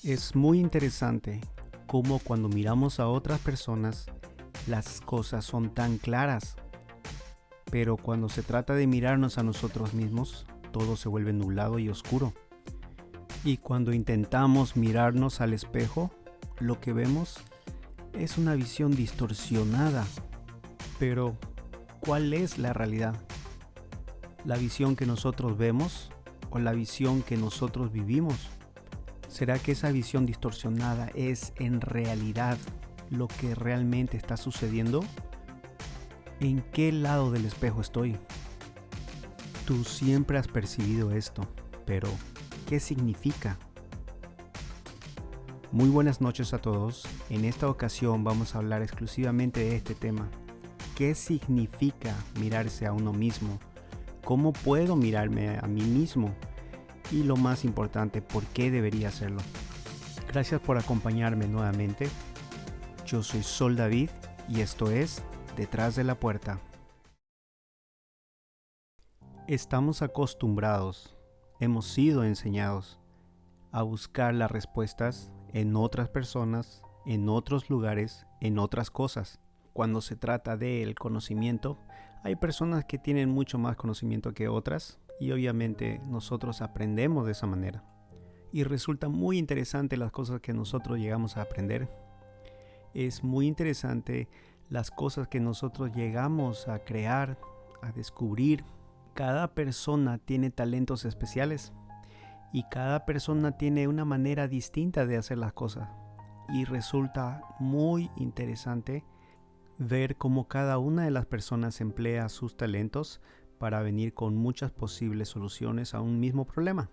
Es muy interesante cómo cuando miramos a otras personas las cosas son tan claras, pero cuando se trata de mirarnos a nosotros mismos, todo se vuelve nublado y oscuro. Y cuando intentamos mirarnos al espejo, lo que vemos es una visión distorsionada. Pero, ¿cuál es la realidad? ¿La visión que nosotros vemos o la visión que nosotros vivimos? ¿Será que esa visión distorsionada es en realidad lo que realmente está sucediendo? ¿En qué lado del espejo estoy? Tú siempre has percibido esto, pero ¿qué significa? Muy buenas noches a todos. En esta ocasión vamos a hablar exclusivamente de este tema. ¿Qué significa mirarse a uno mismo? ¿Cómo puedo mirarme a mí mismo? Y lo más importante, ¿por qué debería hacerlo? Gracias por acompañarme nuevamente. Yo soy Sol David y esto es Detrás de la Puerta. Estamos acostumbrados, hemos sido enseñados a buscar las respuestas en otras personas, en otros lugares, en otras cosas. Cuando se trata del conocimiento, hay personas que tienen mucho más conocimiento que otras y obviamente nosotros aprendemos de esa manera. Y resulta muy interesante las cosas que nosotros llegamos a aprender. Es muy interesante las cosas que nosotros llegamos a crear, a descubrir. Cada persona tiene talentos especiales y cada persona tiene una manera distinta de hacer las cosas. Y resulta muy interesante ver cómo cada una de las personas emplea sus talentos para venir con muchas posibles soluciones a un mismo problema.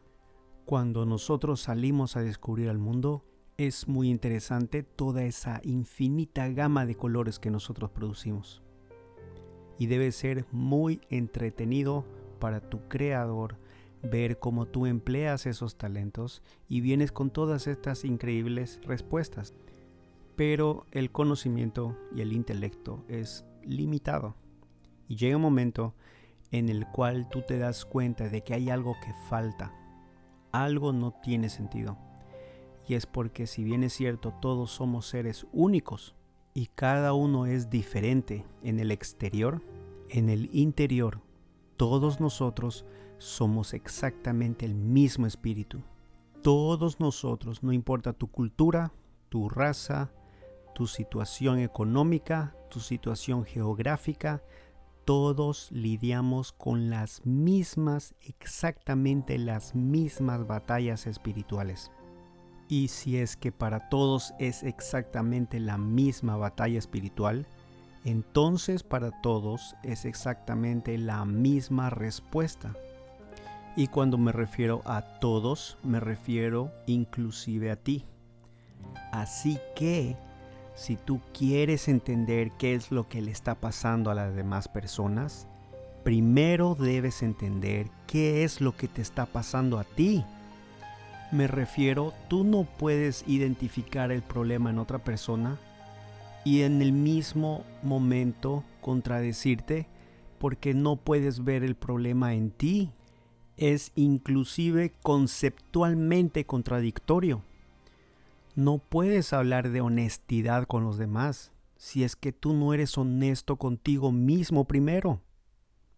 Cuando nosotros salimos a descubrir al mundo, es muy interesante toda esa infinita gama de colores que nosotros producimos. Y debe ser muy entretenido para tu creador ver cómo tú empleas esos talentos y vienes con todas estas increíbles respuestas. Pero el conocimiento y el intelecto es limitado. Y llega un momento en el cual tú te das cuenta de que hay algo que falta. Algo no tiene sentido. Y es porque si bien es cierto, todos somos seres únicos y cada uno es diferente en el exterior, en el interior, todos nosotros somos exactamente el mismo espíritu. Todos nosotros, no importa tu cultura, tu raza, tu situación económica, tu situación geográfica, todos lidiamos con las mismas, exactamente las mismas batallas espirituales. Y si es que para todos es exactamente la misma batalla espiritual, entonces para todos es exactamente la misma respuesta. Y cuando me refiero a todos, me refiero inclusive a ti. Así que, si tú quieres entender qué es lo que le está pasando a las demás personas, primero debes entender qué es lo que te está pasando a ti. Me refiero, tú no puedes identificar el problema en otra persona y en el mismo momento contradecirte porque no puedes ver el problema en ti. Es inclusive conceptualmente contradictorio. No puedes hablar de honestidad con los demás si es que tú no eres honesto contigo mismo primero.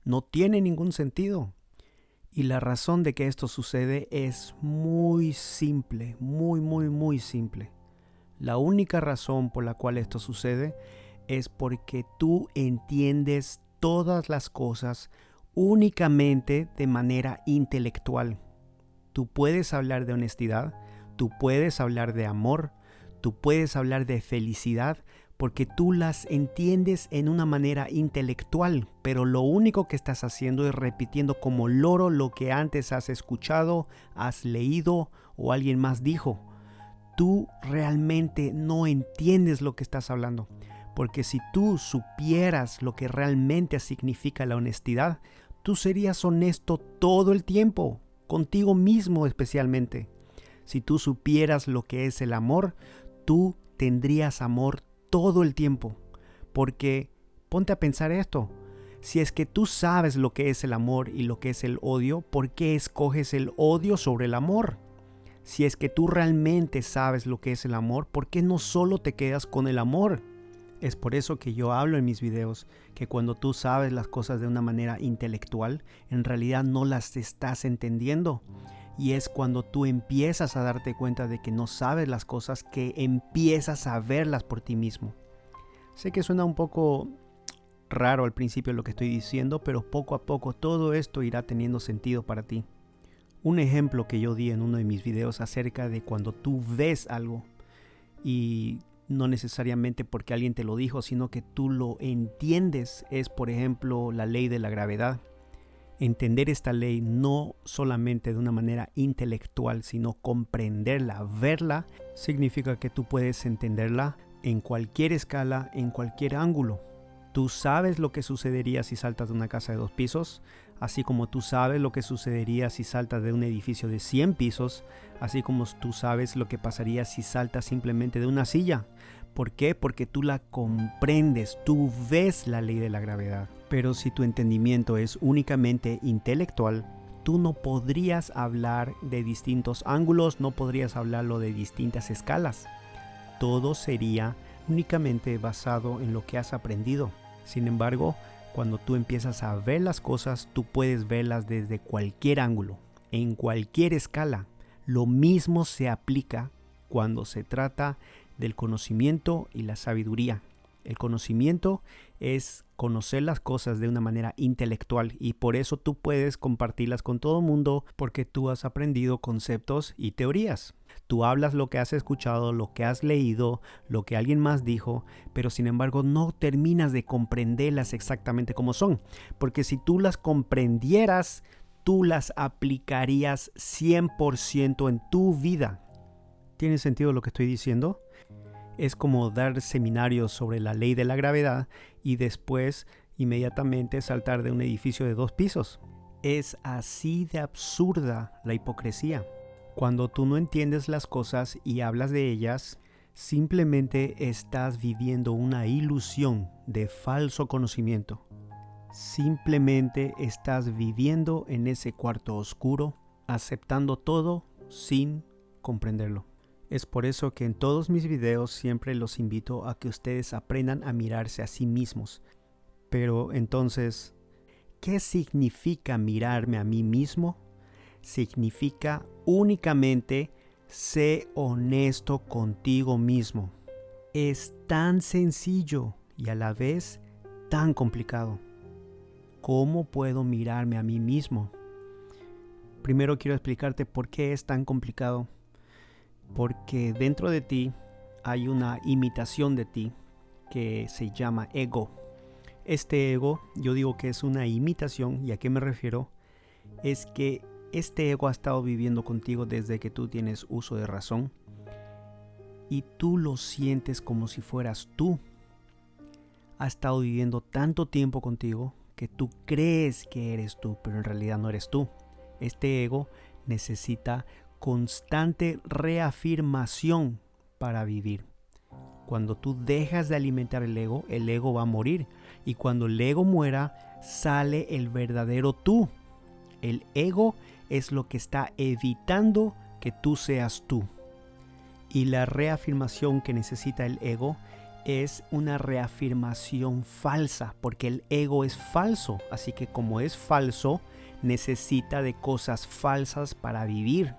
No tiene ningún sentido. Y la razón de que esto sucede es muy simple, muy simple. La única razón por la cual esto sucede es porque tú entiendes todas las cosas únicamente de manera intelectual. Tú puedes hablar de honestidad, tú puedes hablar de amor, tú puedes hablar de felicidad, porque tú las entiendes en una manera intelectual, pero lo único que estás haciendo es repitiendo como loro lo que antes has escuchado, has leído o alguien más dijo. Tú realmente no entiendes lo que estás hablando, porque si tú supieras lo que realmente significa la honestidad, tú serías honesto todo el tiempo, contigo mismo especialmente. Si tú supieras lo que es el amor, tú tendrías amor todo el tiempo. Porque ponte a pensar esto, Si es que tú sabes lo que es el amor y lo que es el odio, ¿por qué escoges el odio sobre el amor? Si es que tú realmente sabes lo que es el amor, ¿por qué no solo te quedas con el amor? Es por eso que yo hablo en mis videos que cuando tú sabes las cosas de una manera intelectual, en realidad no las estás entendiendo. Y es cuando tú empiezas a darte cuenta de que no sabes las cosas que empiezas a verlas por ti mismo. Sé que suena un poco raro al principio lo que estoy diciendo, pero poco a poco todo esto irá teniendo sentido para ti. Un ejemplo que yo di en uno de mis videos acerca de cuando tú ves algo y no necesariamente porque alguien te lo dijo, sino que tú lo entiendes, es por ejemplo la ley de la gravedad. Entender esta ley no solamente de una manera intelectual, sino comprenderla, verla, significa que tú puedes entenderla en cualquier escala, en cualquier ángulo. Tú sabes lo que sucedería si saltas de una casa de 2 pisos, así como tú sabes lo que sucedería si saltas de un edificio de 100 pisos, así como tú sabes lo que pasaría si saltas simplemente de una silla. ¿Por qué? Porque tú la comprendes, tú ves la ley de la gravedad. Pero si tu entendimiento es únicamente intelectual, tú no podrías hablar de distintos ángulos, no podrías hablarlo de distintas escalas. Todo sería únicamente basado en lo que has aprendido. Sin embargo, cuando tú empiezas a ver las cosas, tú puedes verlas desde cualquier ángulo, en cualquier escala. Lo mismo se aplica cuando se trata del conocimiento y la sabiduría. El conocimiento es conocer las cosas de una manera intelectual y por eso tú puedes compartirlas con todo el mundo porque tú has aprendido conceptos y teorías. Tú hablas lo que has escuchado, lo que has leído, lo que alguien más dijo, pero sin embargo no terminas de comprenderlas exactamente como son, porque si tú las comprendieras, tú las aplicarías 100% en tu vida. ¿Tiene sentido lo que estoy diciendo? Es como dar seminarios sobre la ley de la gravedad y después inmediatamente saltar de un edificio de 2 pisos. Es así de absurda la hipocresía. Cuando tú no entiendes las cosas y hablas de ellas, simplemente estás viviendo una ilusión de falso conocimiento. Simplemente estás viviendo en ese cuarto oscuro, aceptando todo sin comprenderlo. Es por eso que en todos mis videos siempre los invito a que ustedes aprendan a mirarse a sí mismos. Pero entonces, ¿qué significa mirarme a mí mismo? Significa únicamente sé honesto contigo mismo. Es tan sencillo y a la vez tan complicado. ¿Cómo puedo mirarme a mí mismo? Primero quiero explicarte por qué es tan complicado. Porque dentro de ti hay una imitación de ti que se llama ego. Este ego, yo digo que es una imitación, ¿y a qué me refiero? Es que este ego ha estado viviendo contigo desde que tú tienes uso de razón y tú lo sientes como si fueras tú. Ha estado viviendo tanto tiempo contigo que tú crees que eres tú, pero en realidad no eres tú. Este ego necesita constante reafirmación para vivir. Cuando tú dejas de alimentar el ego va a morir. Y cuando el ego muera, sale el verdadero tú. El ego es lo que está evitando que tú seas tú. Y la reafirmación que necesita el ego es una reafirmación falsa, porque el ego es falso. Así que como es falso, necesita de cosas falsas para vivir.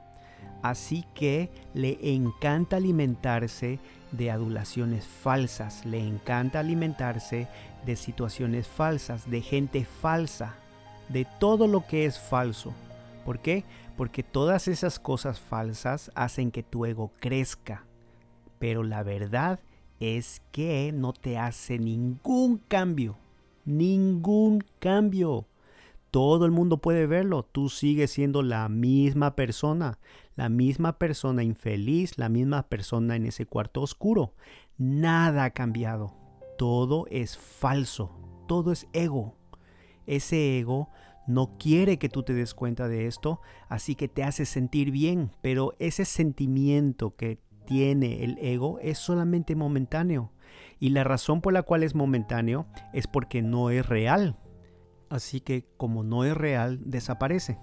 Así que le encanta alimentarse de adulaciones falsas, le encanta alimentarse de situaciones falsas, de gente falsa, de todo lo que es falso. ¿Por qué? Porque todas esas cosas falsas hacen que tu ego crezca. Pero la verdad es que no te hace ningún cambio. Ningún cambio. Todo el mundo puede verlo. Tú sigues siendo la misma persona infeliz, la misma persona en ese cuarto oscuro. Nada ha cambiado. Todo es falso. Todo es ego. Ese ego no quiere que tú te des cuenta de esto, así que te hace sentir bien. Pero ese sentimiento que tiene el ego es solamente momentáneo. Y la razón por la cual es momentáneo es porque no es real. Así que como no es real, desaparece.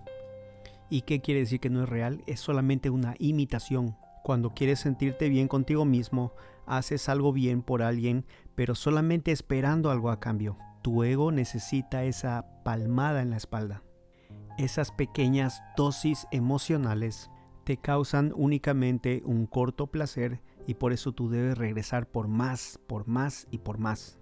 ¿Y qué quiere decir que no es real? Es solamente una imitación. Cuando quieres sentirte bien contigo mismo, haces algo bien por alguien, pero solamente esperando algo a cambio. Tu ego necesita esa palmada en la espalda. Esas pequeñas dosis emocionales te causan únicamente un corto placer y por eso tú debes regresar por más y por más.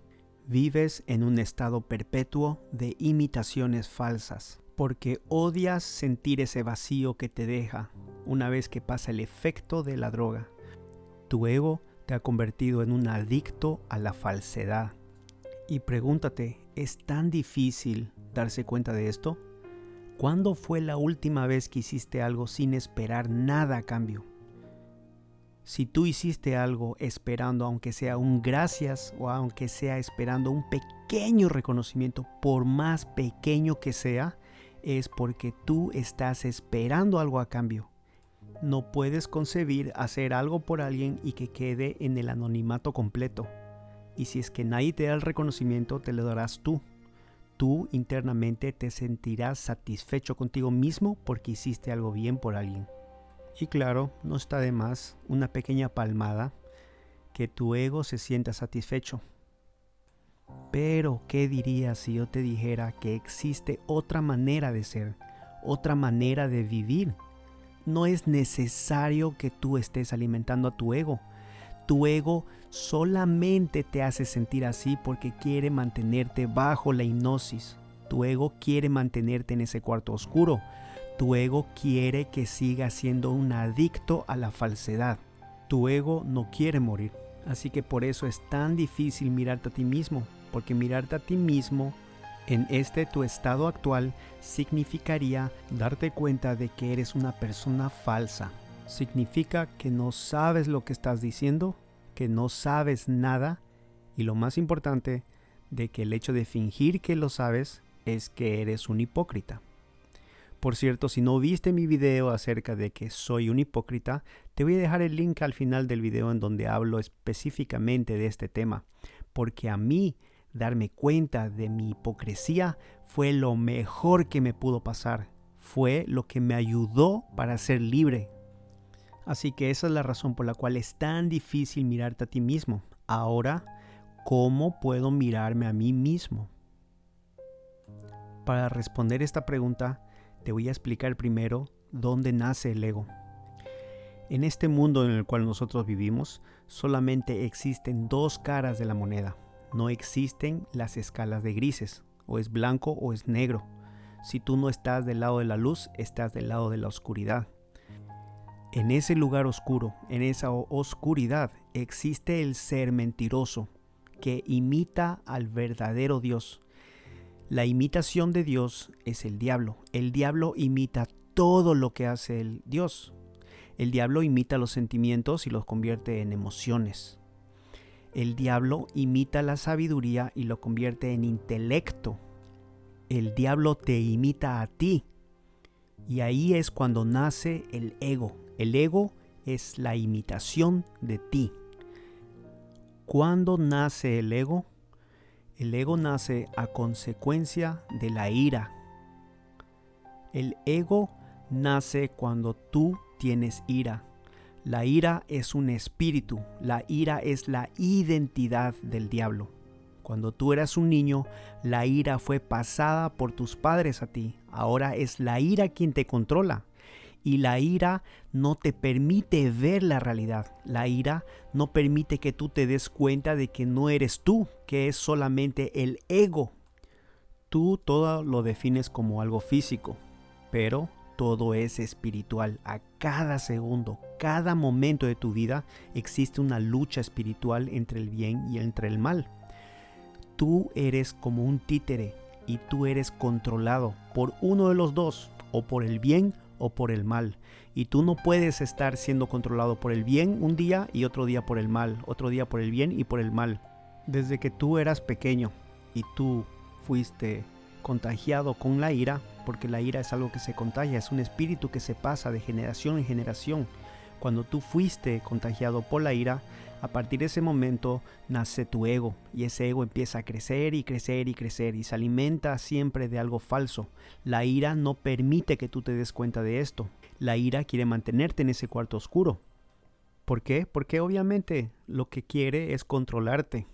Vives en un estado perpetuo de imitaciones falsas, porque odias sentir ese vacío que te deja una vez que pasa el efecto de la droga. Tu ego te ha convertido en un adicto a la falsedad. Y pregúntate, ¿es tan difícil darse cuenta de esto? ¿Cuándo fue la última vez que hiciste algo sin esperar nada a cambio? Si tú hiciste algo esperando, aunque sea un gracias o aunque sea esperando un pequeño reconocimiento, por más pequeño que sea, es porque tú estás esperando algo a cambio. No puedes concebir hacer algo por alguien y que quede en el anonimato completo. Y si es que nadie te da el reconocimiento, te lo darás tú. Tú internamente te sentirás satisfecho contigo mismo porque hiciste algo bien por alguien. Y claro, no está de más una pequeña palmada, que tu ego se sienta satisfecho. Pero, ¿qué dirías si yo te dijera que existe otra manera de ser, otra manera de vivir? No es necesario que tú estés alimentando a tu ego. Tu ego solamente te hace sentir así porque quiere mantenerte bajo la hipnosis. Tu ego quiere mantenerte en ese cuarto oscuro. Tu ego quiere que sigas siendo un adicto a la falsedad. Tu ego no quiere morir. Así que por eso es tan difícil mirarte a ti mismo. Porque mirarte a ti mismo en tu estado actual significaría darte cuenta de que eres una persona falsa. Significa que no sabes lo que estás diciendo, que no sabes nada y lo más importante, de que el hecho de fingir que lo sabes es que eres un hipócrita. Por cierto, si no viste mi video acerca de que soy un hipócrita, te voy a dejar el link al final del video en donde hablo específicamente de este tema, porque a mí darme cuenta de mi hipocresía fue lo mejor que me pudo pasar, fue lo que me ayudó para ser libre. Así que esa es la razón por la cual es tan difícil mirarte a ti mismo. Ahora, ¿cómo puedo mirarme a mí mismo? Para responder esta pregunta, te voy a explicar primero dónde nace el ego. En este mundo en el cual nosotros vivimos, solamente existen dos caras de la moneda. No existen las escalas de grises, o es blanco o es negro. Si tú no estás del lado de la luz, estás del lado de la oscuridad. En ese lugar oscuro, en esa oscuridad, existe el ser mentiroso que imita al verdadero Dios. La imitación de Dios es el diablo. El diablo imita todo lo que hace el Dios. El diablo imita los sentimientos y los convierte en emociones. El diablo imita la sabiduría y lo convierte en intelecto. El diablo te imita a ti. Y ahí es cuando nace el ego. El ego es la imitación de ti. ¿Cuándo nace el ego? El ego nace a consecuencia de la ira. El ego nace cuando tú tienes ira. La ira es un espíritu. La ira es la identidad del diablo. Cuando tú eras un niño, la ira fue pasada por tus padres a ti. Ahora es la ira quien te controla. Y la ira no te permite ver la realidad. La ira no permite que tú te des cuenta de que no eres tú, que es solamente el ego. Tú todo lo defines como algo físico, pero todo es espiritual. A cada segundo, cada momento de tu vida existe una lucha espiritual entre el bien y entre el mal. Tú eres como un títere y tú eres controlado por uno de los dos, o por el bien o por el mal. Y tú no puedes estar siendo controlado por el bien un día y otro día por el mal, otro día por el bien y por el mal. Desde que tú eras pequeño y tú fuiste contagiado con la ira, porque la ira es algo que se contagia, es un espíritu que se pasa de generación en generación. Cuando tú fuiste contagiado por la ira, a partir de ese momento nace tu ego, y ese ego empieza a crecer y crecer y crecer y se alimenta siempre de algo falso. La ira no permite que tú te des cuenta de esto. La ira quiere mantenerte en ese cuarto oscuro. ¿Por qué? Porque obviamente lo que quiere es controlarte.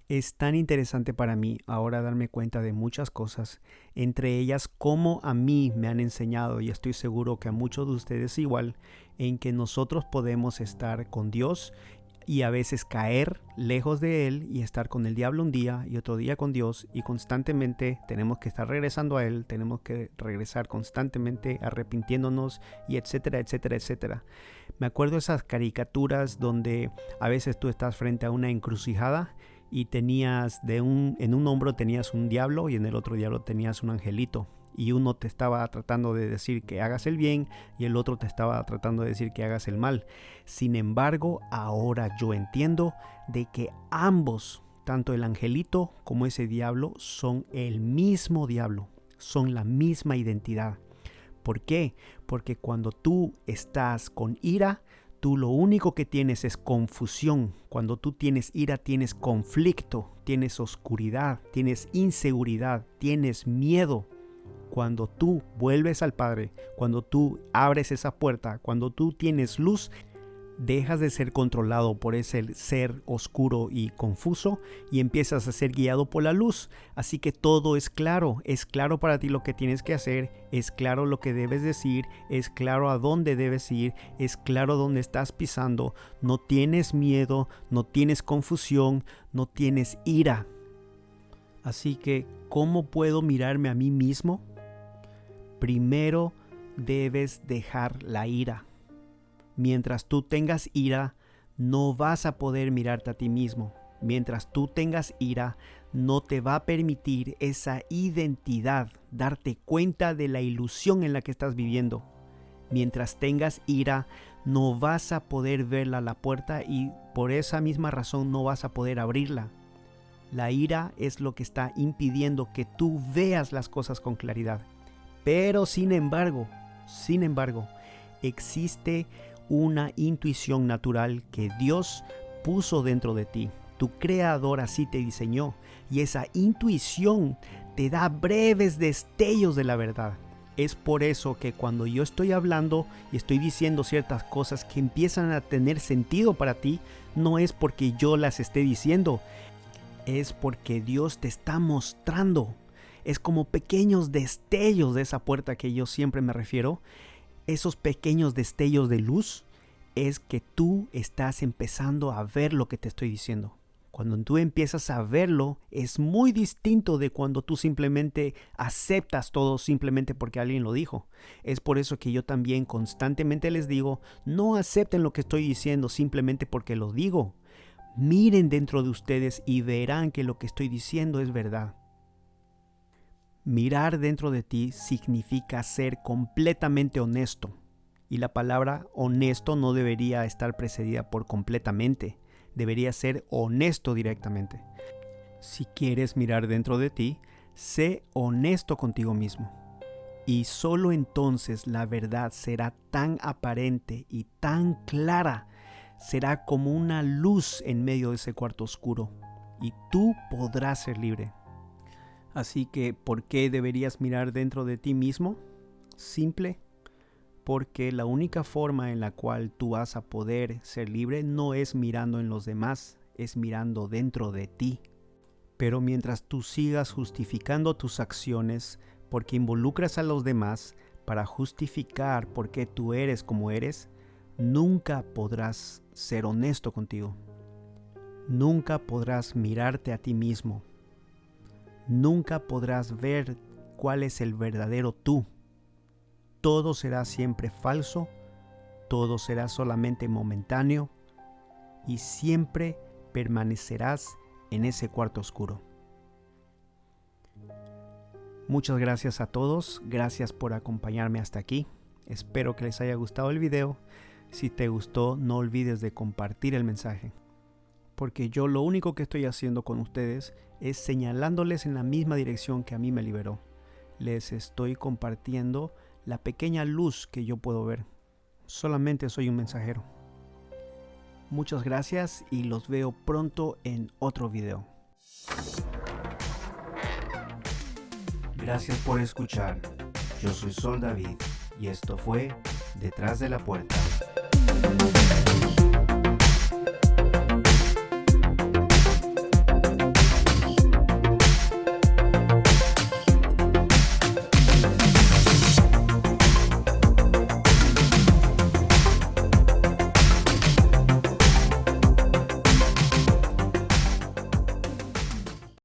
Es tan interesante para mí ahora darme cuenta de muchas cosas, entre ellas cómo a mí me han enseñado, y estoy seguro que a muchos de ustedes igual, en que nosotros podemos estar con Dios y a veces caer lejos de Él y estar con el diablo un día y otro día con Dios, y constantemente tenemos que estar regresando a Él, tenemos que regresar constantemente arrepintiéndonos y etcétera, etcétera, etcétera. Me acuerdo de esas caricaturas donde a veces tú estás frente a una encrucijada y tenías en un hombro tenías un diablo y en el otro diablo tenías un angelito, y uno te estaba tratando de decir que hagas el bien y el otro te estaba tratando de decir que hagas el mal. Sin embargo, ahora yo entiendo de que ambos, tanto el angelito como ese diablo, son el mismo diablo, son la misma identidad. ¿Por qué? Porque cuando tú estás con ira, tú lo único que tienes es confusión. Cuando tú tienes ira, tienes conflicto, tienes oscuridad, tienes inseguridad, tienes miedo. Cuando tú vuelves al Padre, cuando tú abres esa puerta, cuando tú tienes luz, dejas de ser controlado por ese ser oscuro y confuso y empiezas a ser guiado por la luz. Así que todo es claro para ti lo que tienes que hacer, es claro lo que debes decir, es claro a dónde debes ir, es claro dónde estás pisando, no tienes miedo, no tienes confusión, no tienes ira. Así que, ¿cómo puedo mirarme a mí mismo? Primero debes dejar la ira. Mientras tú tengas ira, no vas a poder mirarte a ti mismo. Mientras tú tengas ira, no te va a permitir esa identidad, darte cuenta de la ilusión en la que estás viviendo. Mientras tengas ira, no vas a poder verla a la puerta y por esa misma razón no vas a poder abrirla. La ira es lo que está impidiendo que tú veas las cosas con claridad. Pero sin embargo, existe una intuición natural que Dios puso dentro de ti. Tu creador así te diseñó, y esa intuición te da breves destellos de la verdad. Es por eso que cuando yo estoy hablando y estoy diciendo ciertas cosas que empiezan a tener sentido para ti, no es porque yo las esté diciendo, es porque Dios te está mostrando. Es como pequeños destellos de esa puerta que yo siempre me refiero. Esos pequeños destellos de luz es que tú estás empezando a ver lo que te estoy diciendo. Cuando tú empiezas a verlo, es muy distinto de cuando tú simplemente aceptas todo simplemente porque alguien lo dijo. Es por eso que yo también constantemente les digo, no acepten lo que estoy diciendo simplemente porque lo digo. Miren dentro de ustedes y verán que lo que estoy diciendo es verdad. Mirar dentro de ti significa ser completamente honesto. Y la palabra honesto no debería estar precedida por completamente. Debería ser honesto directamente. Si quieres mirar dentro de ti, sé honesto contigo mismo. Y solo entonces la verdad será tan aparente y tan clara. Será como una luz en medio de ese cuarto oscuro. Y tú podrás ser libre. Así que, ¿por qué deberías mirar dentro de ti mismo? Simple, porque la única forma en la cual tú vas a poder ser libre no es mirando en los demás, es mirando dentro de ti. Pero mientras tú sigas justificando tus acciones porque involucras a los demás para justificar por qué tú eres como eres, nunca podrás ser honesto contigo. Nunca podrás mirarte a ti mismo. Nunca podrás ver cuál es el verdadero tú. Todo será siempre falso, todo será solamente momentáneo y siempre permanecerás en ese cuarto oscuro. Muchas gracias a todos, gracias por acompañarme hasta aquí. Espero que les haya gustado el video. Si te gustó, no olvides de compartir el mensaje. Porque yo lo único que estoy haciendo con ustedes es señalándoles en la misma dirección que a mí me liberó. Les estoy compartiendo la pequeña luz que yo puedo ver. Solamente soy un mensajero. Muchas gracias y los veo pronto en otro video. Gracias por escuchar. Yo soy Sol David y esto fue Detrás de la Puerta.